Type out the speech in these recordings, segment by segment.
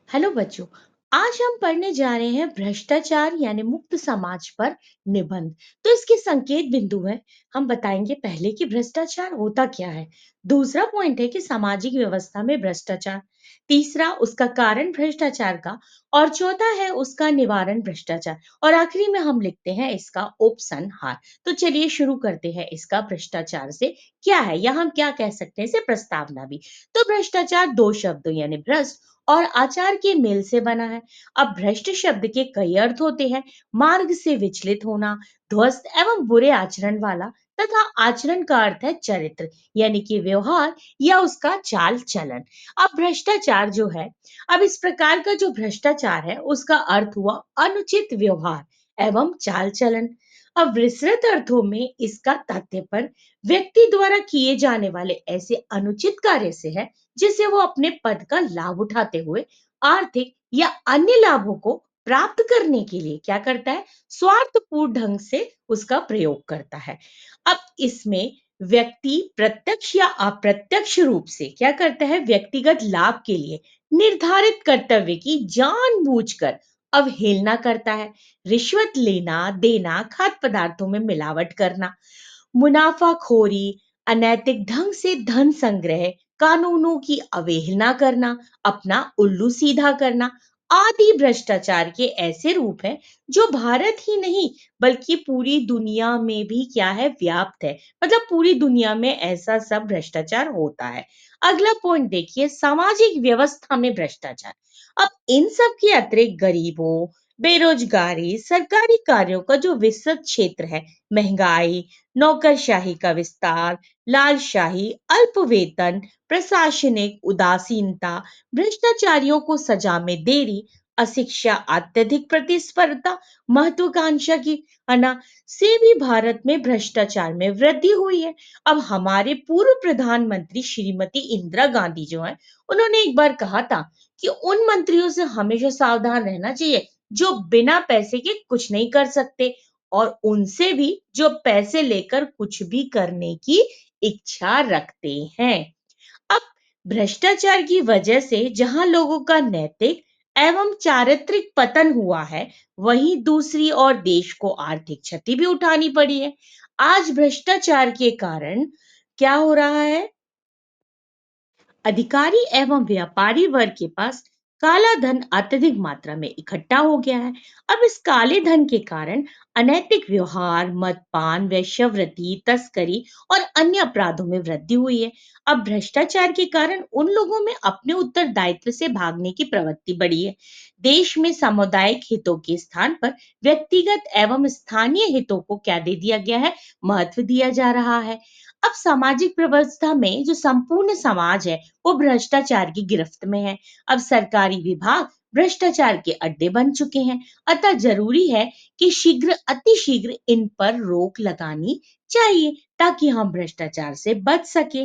Hello बच्चों। आज हम पढ़ने जा रहे हैं भ्रष्टाचार यानी मुक्त समाज पर निबंध। तो इसके संकेत बिंदु हैं। हम बताएंगे पहले कि भ्रष्टाचार होता क्या है। दूसरा पॉइंट है कि सामाजिक व्यवस्था में भ्रष्टाचार। तीसरा उसका कारण भ्रष्टाचार का। और चौथा है उसका निवारण भ्रष्टाचार। और आखिरी में हम लिखते हैं इसका उपसंहार। तो चलिए शुरू करते हैं इसका भ्रष्टाचार से क्या है या हम क्या कह सकते हैं इसे प्रस्तावना भी। तो भ्रष्टाचार दो शब्दों यानी भ्रष्ट और आचार के मेल से बना है। अब भ्रष्ट शब्द के कई अर्थ होते हैं। मार्ग से विचलित होना, ध्वस्त एवं बुरे आचरण वाला तथा आचरण का अर्थ है चरित्र यानी कि व्यवहार या उसका चाल चलन। अब भ्रष्टाचार जो है, अब इस प्रकार का जो भ्रष्टाचार है उसका अर्थ हुआ अनुचित व्यवहार एवं चाल चलन। अब विस्तृत अर्थों में इसका तात्पर्य व्यक्ति द्वारा किए जाने वाले ऐसे अनुचित कार्य से है जिससे वो अपने पद का लाभ उठाते हुए आर्थिक या अन्य लाभों को प्राप्त करने के लिए क्या करता है, स्वार्थपूर्ण ढंग से उसका प्रयोग करता है। अब इसमें व्यक्ति प्रत्यक्ष या अप्रत्यक्ष रूप से क्या करता है, व्यक्तिगत लाभ के लिए निर्धारित कर्तव्य की जानबूझकर अवहेलना करता है। रिश्वत लेना देना, खाद्य पदार्थों में मिलावट करना, मुनाफाखोरी, अनैतिक ढंग से धन संग्रह, कानूनों की अवहेलना करना, अपना उल्लू सीधा करना आदि भ्रष्टाचार के ऐसे रूप हैं जो भारत ही नहीं बल्कि पूरी दुनिया में भी क्या है, व्याप्त है। मतलब पूरी दुनिया में ऐसा सब भ्रष्टाचार होता है। अगला पॉइंट देखिए, सामाजिक व्यवस्था में भ्रष्टाचार। अब इन सब के अतिरिक्त गरीबों, बेरोजगारी, सरकारी कार्यों का जो विस्तृत क्षेत्र है, महंगाई, नौकरशाही का विस्तार, लालशाही, अल्प वेतन, प्रशासनिक उदासीनता, भ्रष्टाचारियों को सजा में देरी, अशिक्षा, अत्यधिक प्रतिस्पर्धा, महत्वाकांक्षा की अना से भी भारत में भ्रष्टाचार में वृद्धि हुई है। अब हमारे पूर्व प्रधानमंत्री श्रीमती इंदिरा गांधी जो है, उन्होंने एक बार कहा था कि उन मंत्रियों से हमेशा सावधान रहना चाहिए जो बिना पैसे के कुछ नहीं कर सकते, और उनसे भी जो पैसे लेकर कुछ भी करने की इच्छा रखते हैं। अब भ्रष्टाचार की वजह से जहां लोगों का नैतिक एवं चारित्रिक पतन हुआ है, वहीं दूसरी ओर देश को आर्थिक क्षति भी उठानी पड़ी है। आज भ्रष्टाचार के कारण क्या हो रहा है, अधिकारी एवं व्यापारी वर्ग के पास काला धन अत्यधिक मात्रा में इकट्ठा हो गया है। अब इस काले धन के कारण अनैतिक व्यवहार, मदपान, वेश्यावृत्ति, तस्करी और अन्य अपराधों में वृद्धि हुई है। अब भ्रष्टाचार के कारण उन लोगों में अपने उत्तरदायित्व से भागने की प्रवृत्ति बढ़ी है। देश में सामुदायिक हितों के स्थान पर व्यक्तिगत एवं स्थानीय हितों को क्या दे दिया गया है, महत्व दिया जा रहा है। अब सामाजिक व्यवस्था में जो संपूर्ण समाज है वो भ्रष्टाचार की गिरफ्त में है। अब सरकारी विभाग भ्रष्टाचार के अड्डे बन चुके हैं। अतः जरूरी है कि शीघ्र अति शीघ्र इन पर रोक लगानी चाहिए ताकि हम भ्रष्टाचार से बच सके।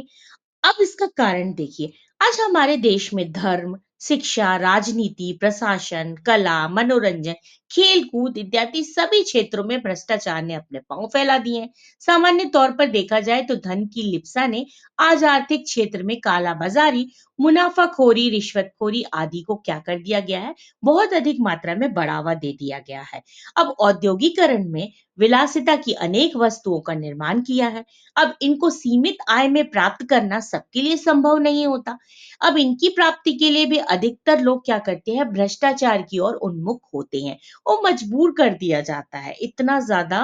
अब इसका कारण देखिए, आज हमारे देश में धर्म, शिक्षा, राजनीति, प्रशासन, कला, मनोरंजन, खेल कूद इत्यादि सभी क्षेत्रों में भ्रष्टाचार ने अपने पांव फैला दिए हैं। सामान्य तौर पर देखा जाए तो धन की लिप्सा ने आज आर्थिक क्षेत्र में कालाबाजारी, मुनाफाखोरी, रिश्वतखोरी आदि को क्या कर दिया गया है, बहुत अधिक मात्रा में बढ़ावा दे दिया गया है। अब औद्योगिकरण में विलासिता की अनेक वस्तुओं का निर्माण किया है। अब इनको सीमित आय में प्राप्त करना सबके लिए संभव नहीं होता। अब इनकी प्राप्ति के लिए भी अधिकतर लोग क्या करते हैं, भ्रष्टाचार की ओर उन्मुख होते हैं। वो मजबूर कर दिया जाता है इतना ज्यादा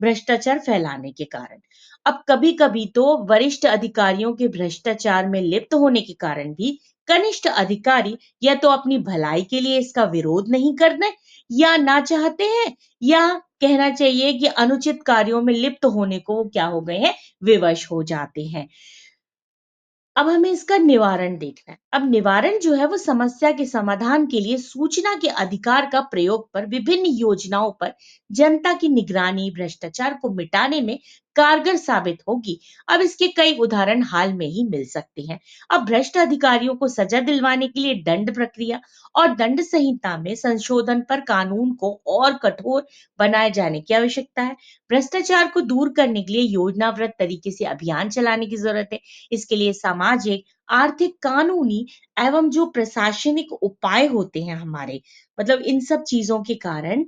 भ्रष्टाचार फैलाने के कारण। अब कभी कभी तो वरिष्ठ अधिकारियों के भ्रष्टाचार में लिप्त होने के कारण भी कनिष्ठ अधिकारी या तो अपनी भलाई के लिए इसका विरोध नहीं करने या ना चाहते हैं, या कहना चाहिए कि अनुचित कार्यों में लिप्त होने को वो क्या हो गए हैं, विवश हो जाते हैं। अब हमें इसका निवारण देखना है। अब निवारण जो है वो समस्या के समाधान के लिए सूचना के अधिकार का प्रयोग पर विभिन्न योजनाओं पर जनता की निगरानी भ्रष्टाचार को मिटाने में कारगर साबित होगी। अब इसके कई उदाहरण हाल में ही मिल सकते हैं। अब भ्रष्ट अधिकारियों को सजा दिलवाने के लिए दंड प्रक्रिया और दंड संहिता में संशोधन पर कानून को और कठोर बनाए जाने की आवश्यकता है। भ्रष्टाचार को दूर करने के लिए योजनाबद्ध तरीके से अभियान चलाने की जरूरत है। इसके लिए सामाजिक, आर्थिक, कानूनी एवं जो प्रशासनिक उपाय होते हैं हमारे, मतलब इन सब चीज़ों के कारण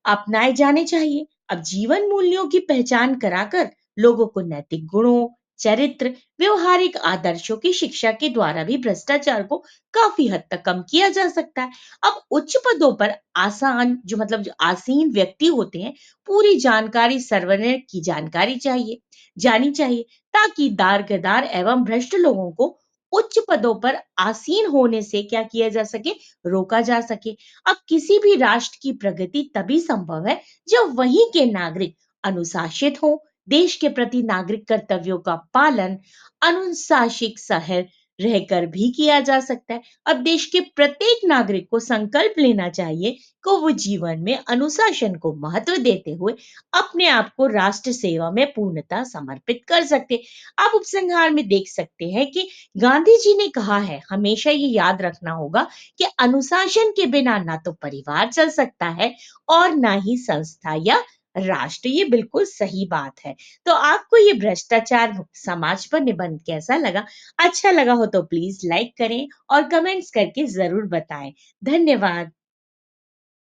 अपनाए जाने चाहिए। अब जीवन मूल्यों की पहचान कराकर लोगों को नैतिक गुणों, चरित्र, व्यवहारिक आदर्शों की शिक्षा के द्वारा भी भ्रष्टाचार को काफ़ी हद तक कम किया जा सकता है। अब उच्च पदों पर जो आसीन व्यक्ति होते हैं, पूरी जानकारी सर्वरण की जानकारी चाहिए जानी चाहिए, ताकि दारगदार एवं भ्रष्ट लोगों को उच्च पदों पर आसीन होने से क्या किया जा सके, रोका जा सके। अब किसी भी राष्ट्र की प्रगति तभी संभव है जब वहीं के नागरिक अनुशासित हो, देश के प्रति नागरिक कर्तव्यों का पालन अनुशासित शहर रहकर भी किया जा सकता है। अब देश के प्रत्येक नागरिक को संकल्प लेना चाहिए कि वो जीवन में अनुशासन को महत्व देते हुए अपने आप को राष्ट्र सेवा में पूर्णतः समर्पित कर सकते। आप उपसंहार में देख सकते हैं कि गांधी जी ने कहा है, हमेशा ये याद रखना होगा कि अनुशासन के बिना ना तो परिवार चल सकता है और ना ही संस्था या राष्ट्र। ये बिल्कुल सही बात है। तो आपको ये भ्रष्टाचार मुक्त समाज पर निबंध कैसा लगा? अच्छा लगा हो तो प्लीज लाइक करें और कमेंट्स करके जरूर बताएं। धन्यवाद।